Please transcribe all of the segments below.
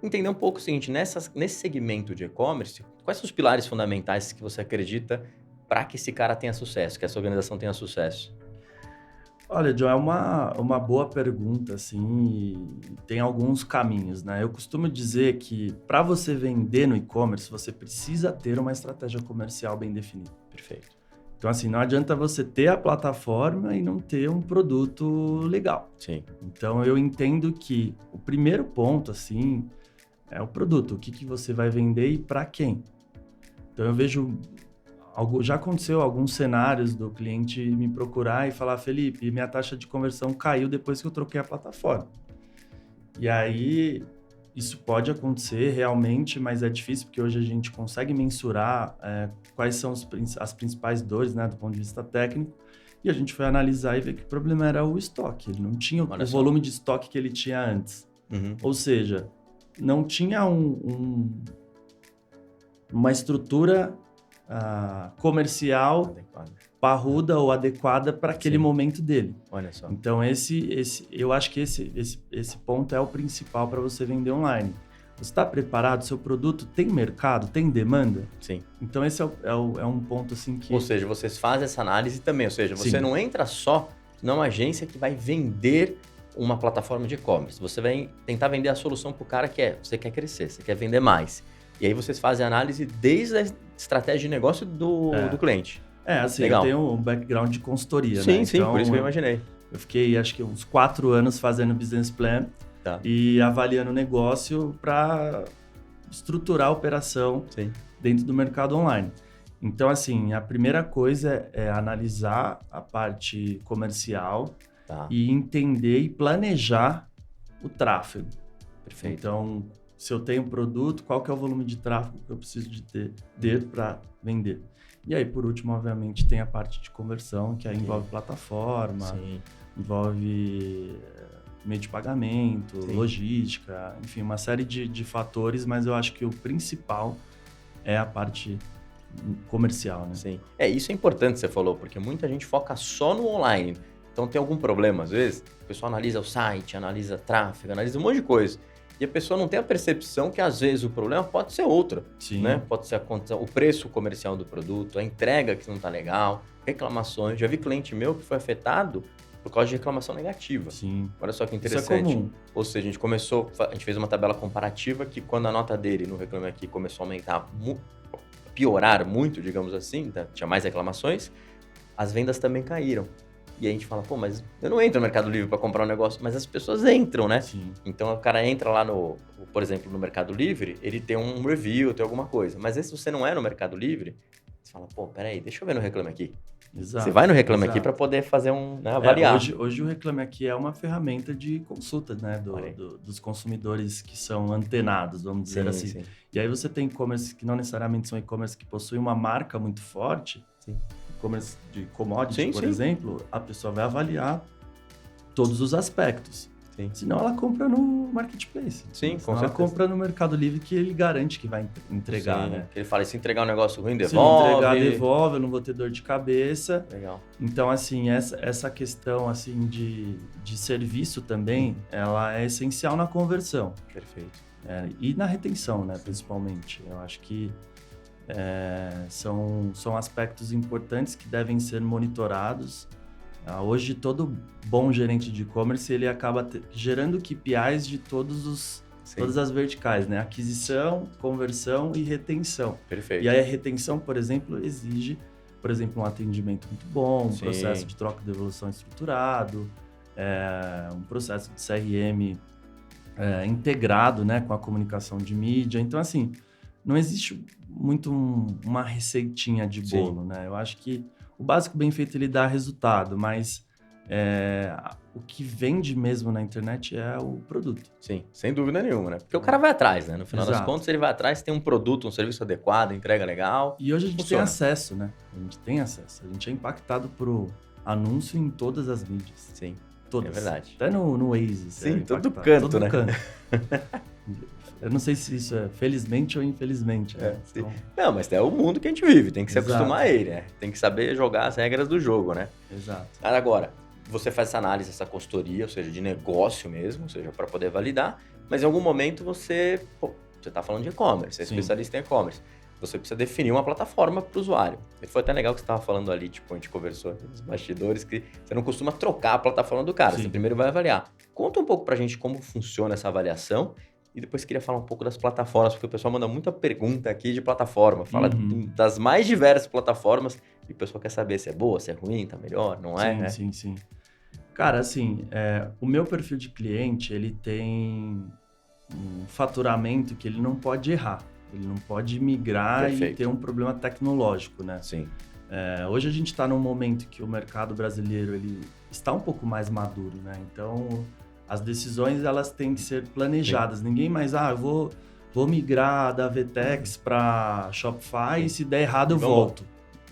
entender um pouco o seguinte, nesse segmento de e-commerce, quais são os pilares fundamentais que você acredita para que esse cara tenha sucesso, que essa organização tenha sucesso? Olha, John, é uma boa pergunta, assim, e tem alguns caminhos, né? Eu costumo dizer que para você vender no e-commerce, você precisa ter uma estratégia comercial bem definida. Perfeito. Então, assim, não adianta você ter a plataforma e não ter um produto legal. Sim. Então, eu entendo que o primeiro ponto, assim, é o produto. O que você vai vender e para quem? Então, eu vejo já aconteceu alguns cenários do cliente me procurar e falar: Felipe, minha taxa de conversão caiu depois que eu troquei a plataforma. E aí, isso pode acontecer realmente, mas é difícil porque hoje a gente consegue mensurar quais são as principais dores, né, do ponto de vista técnico. E a gente foi analisar e ver que o problema era o estoque. Ele não tinha o volume de estoque que ele tinha antes. Uhum. Ou seja, não tinha uma estrutura comercial parruda ou adequada para aquele momento dele. Olha só. Então, eu acho que esse ponto é o principal para você vender online. Você está preparado? Seu produto tem mercado? Tem demanda? Sim. Então, esse é um ponto assim que... Ou seja, vocês fazem essa análise também. Ou seja, você Sim. não entra só numa agência que vai vender uma plataforma de e-commerce. Você vai tentar vender a solução para o cara que você quer crescer, você quer vender mais. E aí vocês fazem a análise desde a estratégia de negócio do cliente. Assim, legal. Eu tenho um background de consultoria, sim, né? Sim, por isso que eu imaginei. Eu fiquei, acho que uns 4 anos fazendo business plan e avaliando o negócio para estruturar a operação dentro do mercado online. Então, assim, a primeira coisa é analisar a parte comercial e entender e planejar o tráfego. Perfeito. Então, se eu tenho um produto, qual que é o volume de tráfego que eu preciso de ter para vender? E aí, por último, obviamente, tem a parte de conversão, que aí envolve plataforma, envolve meio de pagamento, logística, enfim, uma série de fatores, mas eu acho que o principal é a parte comercial, né? Sim. Isso é importante, você falou, porque muita gente foca só no online. Então, tem algum problema, às vezes, o pessoal analisa o site, analisa tráfego, analisa um monte de coisa. E a pessoa não tem a percepção que, às vezes, o problema pode ser outro. Sim. Né? Pode ser o preço comercial do produto, a entrega que não está legal, reclamações. Já vi cliente meu que foi afetado por causa de reclamação negativa. Sim. Olha só que interessante. Isso é comum. Ou seja, a gente fez uma tabela comparativa que quando a nota dele no Reclame Aqui começou a aumentar, piorar muito, digamos assim, tinha mais reclamações, as vendas também caíram. E aí a gente fala, mas eu não entro no Mercado Livre para comprar um negócio, mas as pessoas entram, né? Sim. Então o cara entra lá por exemplo, no Mercado Livre, ele tem um review, tem alguma coisa. Mas se você não é no Mercado Livre, você fala, peraí, deixa eu ver no Reclame Aqui. Exato. Você vai no Reclame Aqui para poder fazer avaliar. Hoje o Reclame Aqui é uma ferramenta de consulta, né? Dos consumidores que são antenados, vamos dizer assim. Sim. E aí você tem e-commerce que não necessariamente são e-commerce que possuem uma marca muito forte. Sim. E-commerce de commodity, por exemplo, a pessoa vai avaliar todos os aspectos. Sim. Senão ela compra no Marketplace. Sim, com certeza. Ela compra no Mercado Livre que ele garante que vai entregar, né? Que ele fala, se entregar um negócio ruim, devolve. Se entregar, devolve, eu não vou ter dor de cabeça. Legal. Então, assim, essa questão assim, de serviço também, ela é essencial na conversão. Perfeito. E na retenção, né, principalmente. Eu acho que são aspectos importantes que devem ser monitorados. Hoje, todo bom gerente de e-commerce, ele acaba gerando KPIs de todas as verticais, né? Aquisição, conversão e retenção. Perfeito. E aí a retenção, por exemplo, exige, um atendimento muito bom, um processo de troca e devolução estruturado, um processo de CRM integrado, né, com a comunicação de mídia. Então, assim, não existe muito uma receitinha de bolo, né? Eu acho que o básico bem feito, ele dá resultado, mas o que vende mesmo na internet é o produto. Sim, sem dúvida nenhuma, né? Porque o cara vai atrás, né? No final das contas, ele vai atrás, tem um produto, um serviço adequado, entrega legal. E hoje a gente tem acesso, né? A gente é impactado por anúncio em todas as mídias. Sim, todas. É verdade. Até no Waze. Sim, todo canto, né? Eu não sei se isso é felizmente ou infelizmente. Né? Então... Não, mas é o mundo que a gente vive, tem que se acostumar a ele, né? Tem que saber jogar as regras do jogo, né? Exato. Agora, você faz essa análise, essa consultoria, ou seja, de negócio mesmo, ou seja, para poder validar, mas em algum momento você está falando de e-commerce, você é especialista em e-commerce, você precisa definir uma plataforma para o usuário. E foi até legal que você estava falando ali, tipo, a gente conversou nos bastidores, que você não costuma trocar a plataforma do cara, você primeiro vai avaliar. Conta um pouco para a gente como funciona essa avaliação e depois queria falar um pouco das plataformas, porque o pessoal manda muita pergunta aqui de plataforma, fala das mais diversas plataformas e o pessoal quer saber se é boa, se é ruim, tá melhor, não é? Né? Sim. Cara, assim, o meu perfil de cliente, ele tem um faturamento que ele não pode errar. Ele não pode migrar e ter um problema tecnológico, né? Sim. Hoje a gente está num momento que o mercado brasileiro ele está um pouco mais maduro, né? Então, as decisões elas têm que ser planejadas. Sim. Ninguém mais, eu vou migrar da VTEX para Shopify e se der errado eu volto.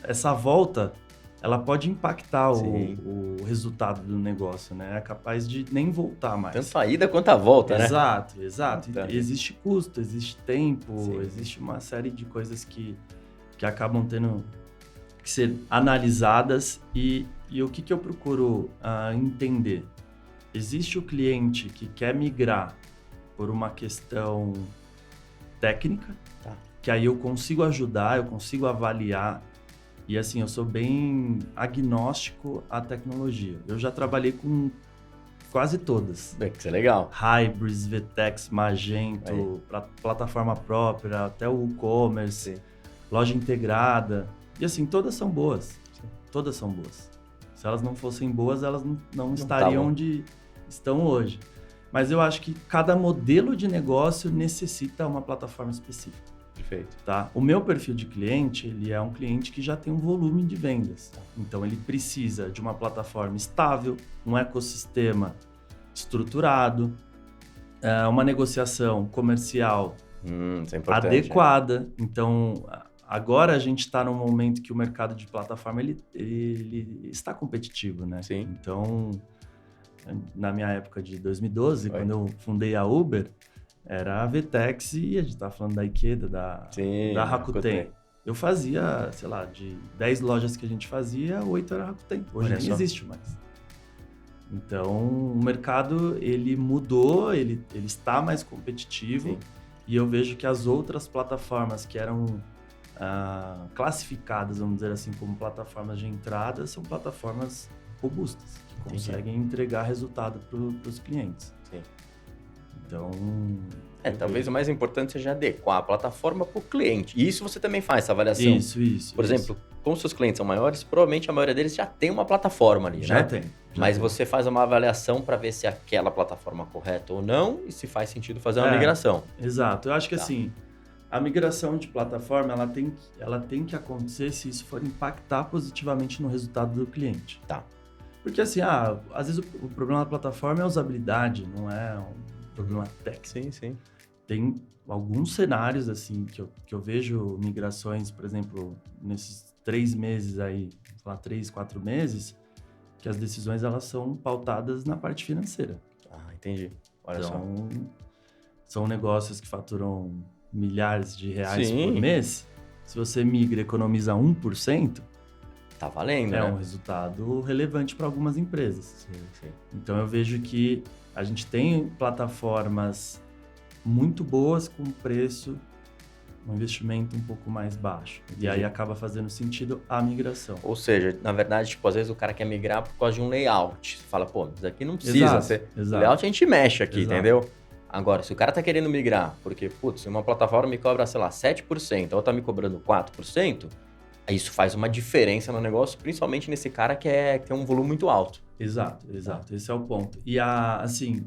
Essa volta, ela pode impactar o resultado do negócio, né? É capaz de nem voltar mais. Tanto a ida quanto a volta, né? Exato. Existe custo, existe tempo, existe uma série de coisas que acabam tendo que ser analisadas e o que eu procuro entender? Existe o cliente que quer migrar por uma questão técnica, que aí eu consigo ajudar, eu consigo avaliar. E assim, eu sou bem agnóstico à tecnologia. Eu já trabalhei com quase todas. Isso é legal. Hybris, VTEX, Magento, plataforma própria, até o e-commerce, loja integrada. E assim, todas são boas. Sim. Todas são boas. Se elas não fossem boas, elas não estariam onde estão hoje. Mas eu acho que cada modelo de negócio necessita uma plataforma específica. Perfeito. Tá? O meu perfil de cliente, ele é um cliente que já tem um volume de vendas. Então, ele precisa de uma plataforma estável, um ecossistema estruturado, uma negociação comercial isso é importante, adequada. Então, agora a gente está num momento que o mercado de plataforma ele está competitivo, né? Sim. Então, na minha época de 2012, quando eu fundei a Uber, era a VTEX e a gente tava falando da Ikeda, da Rakuten. Eu fazia, sei lá, de 10 lojas que a gente fazia, 8 era Rakuten. Hoje nem existe mais. Então, o mercado, ele mudou, ele está mais competitivo. Sim. E eu vejo que as outras plataformas que eram classificadas, vamos dizer assim, como plataformas de entrada, são plataformas robustas, que conseguem entregar resultado para os clientes. Sim. Então... talvez o mais importante seja adequar a plataforma para o cliente. E isso você também faz, essa avaliação. Isso. Por exemplo, como seus clientes são maiores, provavelmente a maioria deles já tem uma plataforma ali, já né? Tem. Mas você faz uma avaliação para ver se aquela plataforma é correta ou não e se faz sentido fazer uma migração. Exato. Eu acho que assim, a migração de plataforma, ela tem que acontecer se isso for impactar positivamente no resultado do cliente. Tá. Porque assim, às vezes o problema da plataforma é a usabilidade, não é problema técnico. Sim. Tem alguns cenários, assim, que eu vejo migrações, por exemplo, nesses 3 meses aí, sei lá, 3, 4 meses, que as decisões, elas são pautadas na parte financeira. Entendi. Olha só. São negócios que faturam milhares de reais por mês. Se você migra e economiza 1%, tá valendo, né? É um resultado relevante para algumas empresas. Sim. Então, eu vejo que a gente tem plataformas muito boas com preço, um investimento um pouco mais baixo. Entendi. E aí acaba fazendo sentido a migração. Ou seja, na verdade, tipo, às vezes o cara quer migrar por causa de um layout. Você fala, isso aqui não precisa ser. Exato. O layout a gente mexe aqui, entendeu? Agora, se o cara tá querendo migrar, porque, se uma plataforma me cobra, sei lá, 7%, a outra tá me cobrando 4%, isso faz uma diferença no negócio, principalmente nesse cara que tem um volume muito alto. Exato. Esse é o ponto. E, assim,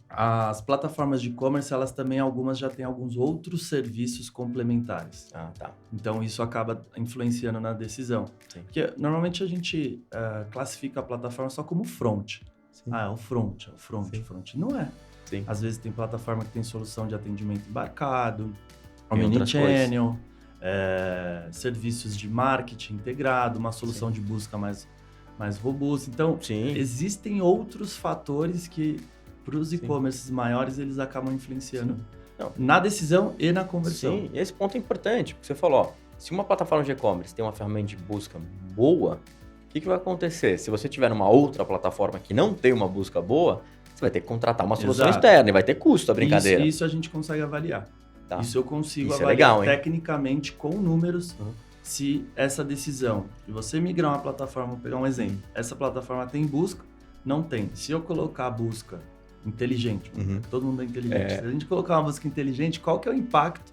as plataformas de e-commerce, elas também, algumas já têm alguns outros serviços complementares. Tá. Então, isso acaba influenciando na decisão. Sim. Porque, normalmente, a gente classifica a plataforma só como front. Sim. É o front. Sim. Front não é. Sim. Às vezes, tem plataforma que tem solução de atendimento embarcado, omnichannel, serviços de marketing integrado, uma solução de busca mais robusta. Então, existem outros fatores que, para os e-commerces maiores, eles acabam influenciando na decisão e na conversão. Sim, esse ponto é importante, porque você falou, se uma plataforma de e-commerce tem uma ferramenta de busca boa, O que vai acontecer? Se você tiver numa outra plataforma que não tem uma busca boa, você vai ter que contratar uma solução Exato. externa e vai ter custo a brincadeira. Isso a gente consegue avaliar. Tá. Isso eu consigo Isso é avaliar legal, hein? tecnicamente com números se essa decisão de você migrar uma plataforma, vou pegar um exemplo, essa plataforma tem busca? Não tem. Se eu colocar a busca inteligente, todo mundo é inteligente, se a gente colocar uma busca inteligente, qual que é o impacto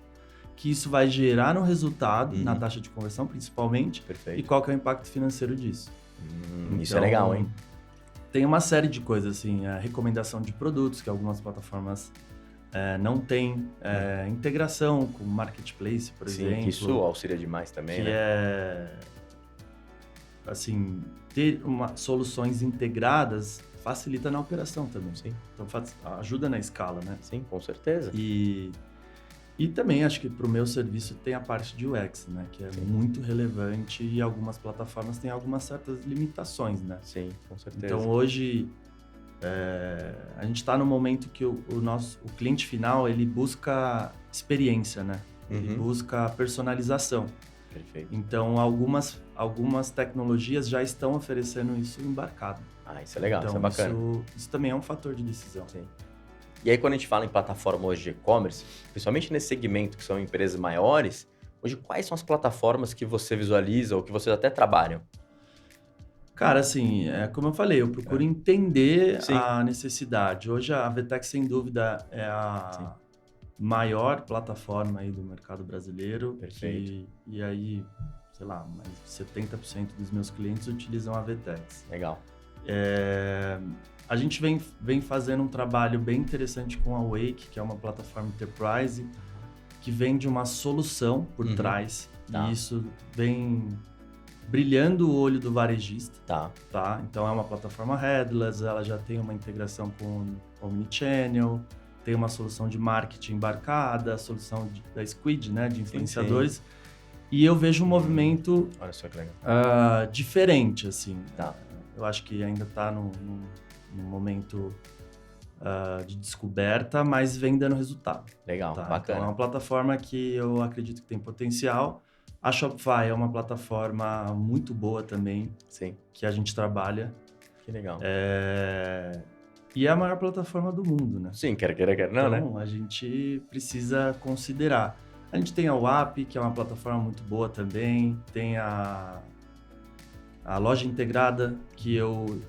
que isso vai gerar no resultado, na taxa de conversão principalmente, Perfeito. e qual que é o impacto financeiro disso? Isso é legal, hein? Tem uma série de coisas, assim, a recomendação de produtos, que algumas plataformas não têm integração com marketplace, por exemplo. Que isso auxilia demais também, que assim, ter soluções integradas facilita na operação também. Sim. Então ajuda na escala, né? Sim, com certeza. E também acho que para o meu serviço tem a parte de UX, né? Que é muito relevante e algumas plataformas têm algumas certas limitações, né? Sim, com certeza. Então hoje a gente está no momento que o cliente final ele busca experiência, né? Ele busca personalização. Perfeito. Então algumas tecnologias já estão oferecendo isso embarcado. Isso é legal, então, isso é bacana. Isso também é um fator de decisão. Sim. E aí, quando a gente fala em plataforma hoje de e-commerce, principalmente nesse segmento que são empresas maiores, hoje quais são as plataformas que você visualiza ou que vocês até trabalham? Cara, assim, como eu falei, eu procuro entender a necessidade. Hoje a VTEX, sem dúvida, é a maior plataforma aí do mercado brasileiro. Perfeito. E aí, sei lá, mais de 70% dos meus clientes utilizam a VTEX. Legal. A gente vem fazendo um trabalho bem interessante com a Wake, que é uma plataforma enterprise, que vende uma solução por trás. E isso vem brilhando o olho do varejista. Tá? Então é uma plataforma headless, ela já tem uma integração com Omnichannel, tem uma solução de marketing embarcada, a solução da Squid, né, de influenciadores. Sim. E eu vejo um movimento olha só que legal. Diferente, assim. Eu acho que ainda está num momento de descoberta, mas vem dando resultado. Legal, bacana. Então é uma plataforma que eu acredito que tem potencial. A Shopify é uma plataforma muito boa também, que a gente trabalha. Que legal. E é a maior plataforma do mundo, né? Sim, quer não, né? Então, a gente precisa considerar. A gente tem a WAP, que é uma plataforma muito boa também. Tem a loja integrada, que eu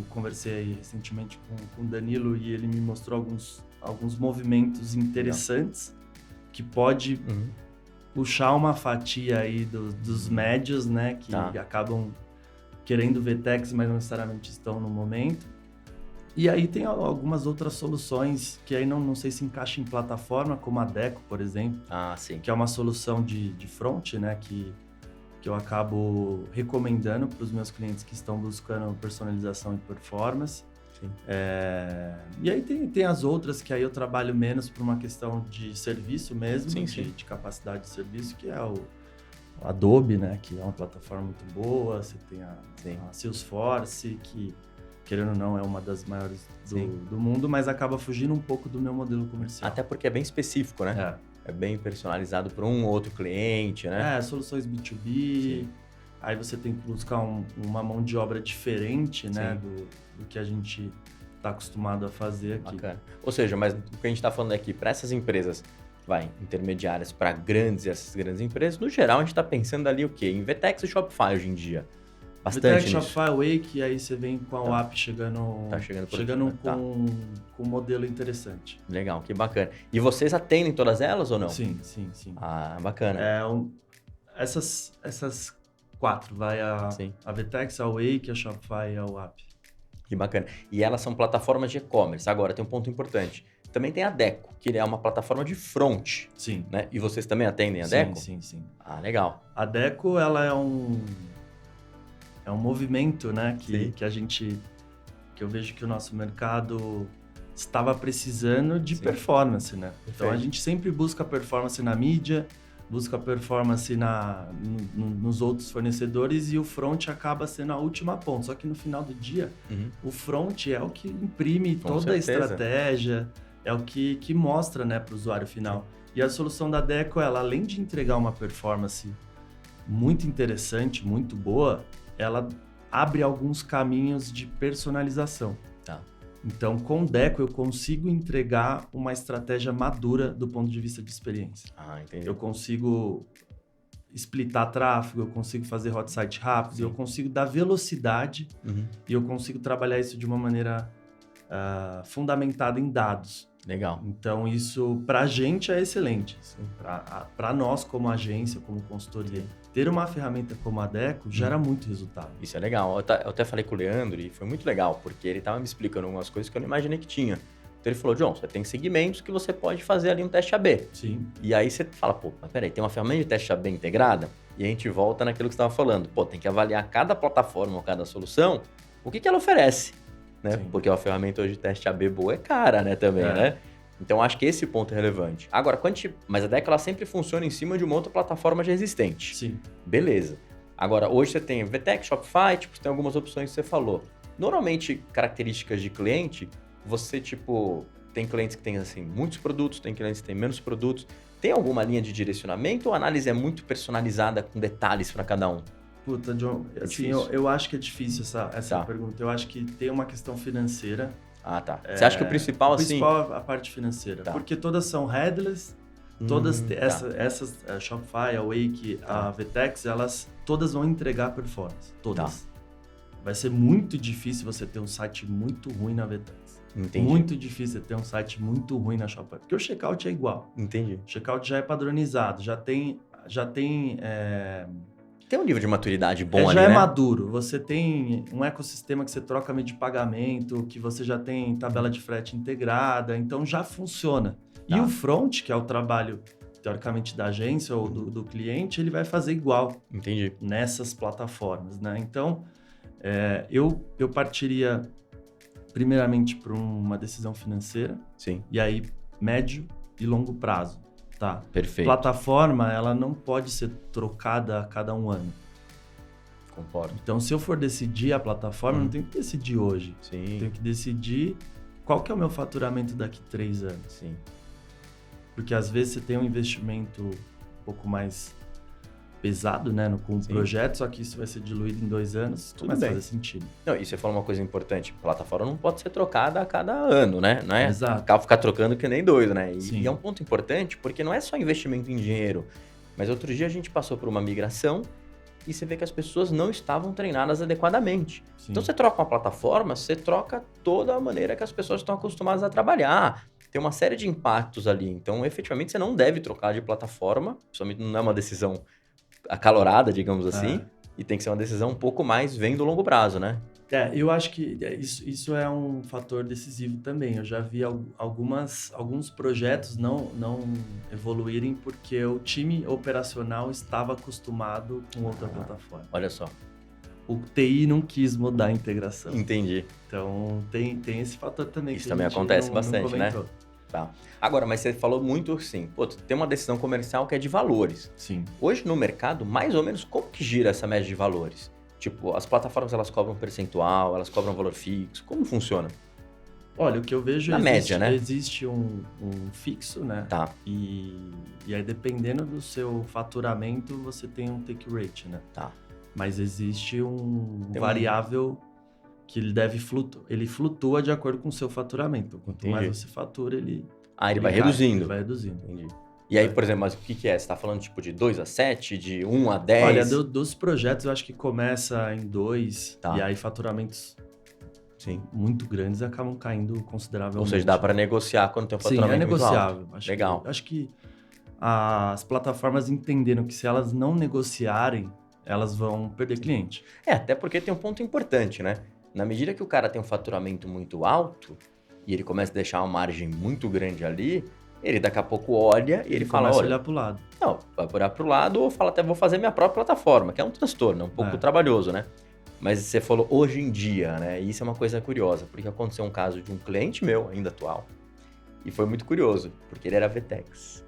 conversei recentemente com o Danilo e ele me mostrou alguns movimentos interessantes que pode puxar uma fatia aí dos médios, né? Que acabam querendo VTEX, mas não necessariamente estão no momento. E aí tem algumas outras soluções que aí não sei se encaixa em plataforma, como a Deco, por exemplo. Sim. Que é uma solução de front, né? Que eu acabo recomendando para os meus clientes que estão buscando personalização e performance. Sim. E aí tem as outras que aí eu trabalho menos por uma questão de serviço mesmo, de capacidade de serviço, que é o Adobe, né? Que é uma plataforma muito boa. Você tem a Salesforce, que querendo ou não é uma das maiores do mundo, mas acaba fugindo um pouco do meu modelo comercial. Até porque é bem específico, né? É bem personalizado para um ou outro cliente, né? Soluções B2B. Sim. Aí você tem que buscar uma mão de obra diferente, né? Do que a gente está acostumado a fazer aqui. Bacana. Ou seja, mas o que a gente está falando aqui, para essas empresas intermediárias, para essas grandes empresas, no geral a gente está pensando ali o quê? Em VTEX e Shopify hoje em dia. Bastante VTEX, Shopify, Wake, aí você vem com a WAP chegando com um modelo interessante. Legal, que bacana. E vocês atendem todas elas ou não? Sim. Bacana. Essas 4, a VTEX, a Wake, a Shopify e a WAP. Que bacana. E elas são plataformas de e-commerce. Agora, tem um ponto importante. Também tem a Deco, que é uma plataforma de front. Sim. Né? E vocês também atendem a Deco? Sim. Legal. A Deco, ela é um movimento, né, que eu vejo que o nosso mercado estava precisando de performance, né? Perfeito. Então a gente sempre busca performance na mídia, busca performance nos outros fornecedores e o front acaba sendo a última ponta. Só que no final do dia, o front é o que imprime toda a estratégia, é o que mostra, né, para o usuário final. E a solução da Deco, ela além de entregar uma performance muito interessante, muito boa, ela abre alguns caminhos de personalização. Tá. Então, com o Deco, eu consigo entregar uma estratégia madura do ponto de vista de experiência. Entendi. Eu consigo splitar tráfego, eu consigo fazer hot site rápido, eu consigo dar velocidade e eu consigo trabalhar isso de uma maneira fundamentada em dados. Legal. Então, isso pra gente é excelente. Assim, pra nós, como agência, como consultoria, ter uma ferramenta como a Deco gera muito resultado. Isso é legal. Eu até falei com o Leandro e foi muito legal, porque ele estava me explicando algumas coisas que eu não imaginei que tinha. Então ele falou, John, você tem segmentos que você pode fazer ali um teste AB. Sim. E aí você fala, pô, mas peraí, tem uma ferramenta de teste AB integrada? E a gente volta naquilo que você estava falando. Pô, tem que avaliar cada plataforma ou cada solução, o que ela oferece, né? Sim. Porque uma ferramenta hoje de teste AB boa é cara, né, também, né? Então, acho que esse ponto é relevante. Agora, mas a Deco, ela sempre funciona em cima de uma outra plataforma já existente. Sim. Beleza. Agora, hoje você tem VTEX, Shopify, tipo, você tem algumas opções que você falou. Normalmente, características de cliente, você, tipo, tem clientes que têm, assim, muitos produtos, tem clientes que têm menos produtos. Tem alguma linha de direcionamento ou a análise é muito personalizada com detalhes para cada um? Puta, John, assim, eu acho que é difícil essa pergunta. Eu acho que tem uma questão financeira. Tá. Você acha que o principal, assim... O principal é a parte financeira. Tá. Porque todas são headless, todas essas a Shopify, a Wake, a VTEX, elas todas vão entregar performance. Todas. Tá. Vai ser muito difícil você ter um site muito ruim na VTEX. Entendi. Muito difícil ter um site muito ruim na Shopify. Porque o checkout é igual. Entendi. O checkout já é padronizado, já tem Tem um nível de maturidade bom ali, já né? é maduro. Você tem um ecossistema que você troca meio de pagamento, que você já tem tabela de frete integrada, então já funciona. Tá. E o front, que é o trabalho, teoricamente, da agência ou do cliente, ele vai fazer igual. Entendi. Nessas plataformas, né? Então, eu partiria primeiramente para uma decisão financeira. Sim. E aí, médio e longo prazo. Tá. Perfeito. Plataforma, ela não pode ser trocada a cada um ano. Concordo. Então, se eu for decidir a plataforma, eu não tenho que decidir hoje. Sim. Eu tenho que decidir qual que é o meu faturamento daqui 3 anos. Sim. Porque às vezes você tem um investimento um pouco mais pesado, né, com o projeto, só que isso vai ser diluído em 2 anos, começa a fazer sentido. Não, e você falou uma coisa importante, plataforma não pode ser trocada a cada ano, né? Não é Exato. Ficar trocando que nem doido, né? Sim. É um ponto importante porque não é só investimento em dinheiro, mas outro dia a gente passou por uma migração e você vê que as pessoas não estavam treinadas adequadamente. Sim. Então você troca uma plataforma, você troca toda a maneira que as pessoas estão acostumadas a trabalhar. Tem uma série de impactos ali. Então, efetivamente, você não deve trocar de plataforma, principalmente não é uma decisão acalorada, digamos assim, e tem que ser uma decisão um pouco mais vem do longo prazo, né? Eu acho que isso é um fator decisivo também. Eu já vi alguns projetos não evoluírem porque o time operacional estava acostumado com outra plataforma. Olha só. O TI não quis mudar a integração. Entendi. Então, tem esse fator também. Isso que também acontece bastante, né? comentou. Tá. Agora, mas você falou muito assim, tem uma decisão comercial que é de valores. Sim. Hoje no mercado, mais ou menos, como que gira essa média de valores? Tipo, as plataformas, elas cobram percentual, elas cobram valor fixo, como funciona? Olha, o que eu vejo Na média, né? Existe um fixo, né? Tá. E aí, dependendo do seu faturamento, você tem um take rate, né? Tá. Mas existe um variável que ele flutua de acordo com o seu faturamento. Quanto mais você fatura, ele vai reduzindo. Ele vai reduzindo. Entendi. E aí, por exemplo, mas o que é? Você tá falando tipo de 2 a 7, de 1 a 10? Olha, dos projetos eu acho que começa em 2, Tá. e aí faturamentos muito grandes acabam caindo consideravelmente. Ou seja, dá para negociar quando tem um faturamento muito alto. Legal. Acho que as plataformas entenderam que se elas não negociarem, elas vão perder cliente. Até porque tem um ponto importante, né? Na medida que o cara tem um faturamento muito alto e ele começa a deixar uma margem muito grande ali, ele daqui a pouco olha e ele fala, começa olha, a olhar pro lado. Não, vai olhar pro lado ou fala até vou fazer minha própria plataforma, que é um transtorno, é um pouco trabalhoso, né? Mas você falou hoje em dia, né? E isso é uma coisa curiosa, porque aconteceu um caso de um cliente meu, ainda atual, e foi muito curioso, porque ele era VTEX.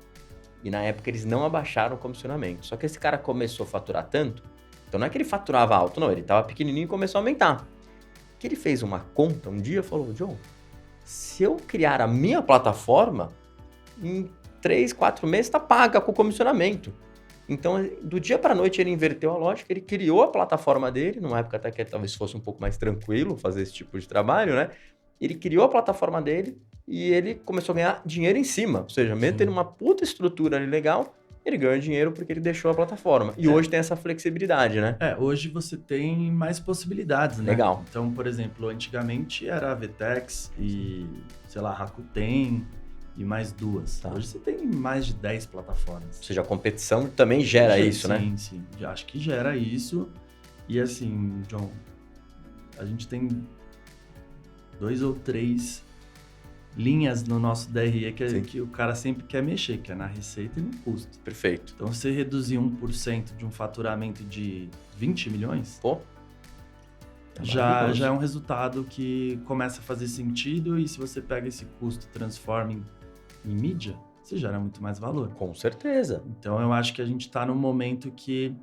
E na época eles não abaixaram o comissionamento. Só que esse cara começou a faturar tanto, então não é que ele faturava alto, não, ele tava pequenininho e começou a aumentar. Que ele fez uma conta um dia e falou, John, se eu criar a minha plataforma, em 3, 4 meses tá paga com o comissionamento. Então, do dia para a noite, ele inverteu a lógica, ele criou a plataforma dele, numa época até que talvez fosse um pouco mais tranquilo fazer esse tipo de trabalho, né? Ele criou a plataforma dele e ele começou a ganhar dinheiro em cima. Ou seja, mesmo tendo uma puta estrutura ali legal, ele ganhou dinheiro porque ele deixou a plataforma. E hoje tem essa flexibilidade, né? Hoje você tem mais possibilidades, né? Legal. Então, por exemplo, antigamente era a VTEX e, sei lá, Rakuten e mais duas. Tá. Hoje você tem mais de 10 plataformas. Ou seja, a competição também gera isso, né? Sim. Acho que gera isso. E assim, John, a gente tem 2 ou 3 linhas no nosso DRE que o cara sempre quer mexer, que é na receita e no custo. Perfeito. Então, você reduzir 1% de um faturamento de 20 milhões, Pô, já é um resultado que começa a fazer sentido, e se você pega esse custo e transforma em mídia, você gera muito mais valor. Com certeza. Então, eu acho que a gente está num momento que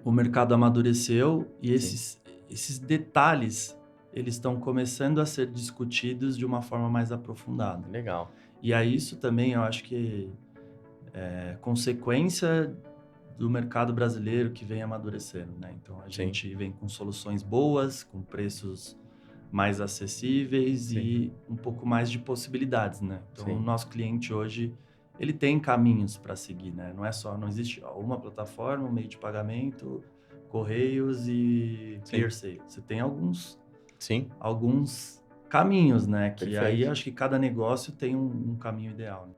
o mercado amadureceu e esses detalhes, eles estão começando a ser discutidos de uma forma mais aprofundada. Legal. E aí isso também eu acho que é consequência do mercado brasileiro que vem amadurecendo, né? Então a gente vem com soluções boas, com preços mais acessíveis e um pouco mais de possibilidades, né? Então o nosso cliente hoje, ele tem caminhos para seguir, né? Não existe uma plataforma, um meio de pagamento, correios e clear sale. Você tem alguns caminhos, né? Que aí acho que cada negócio tem um caminho ideal, né?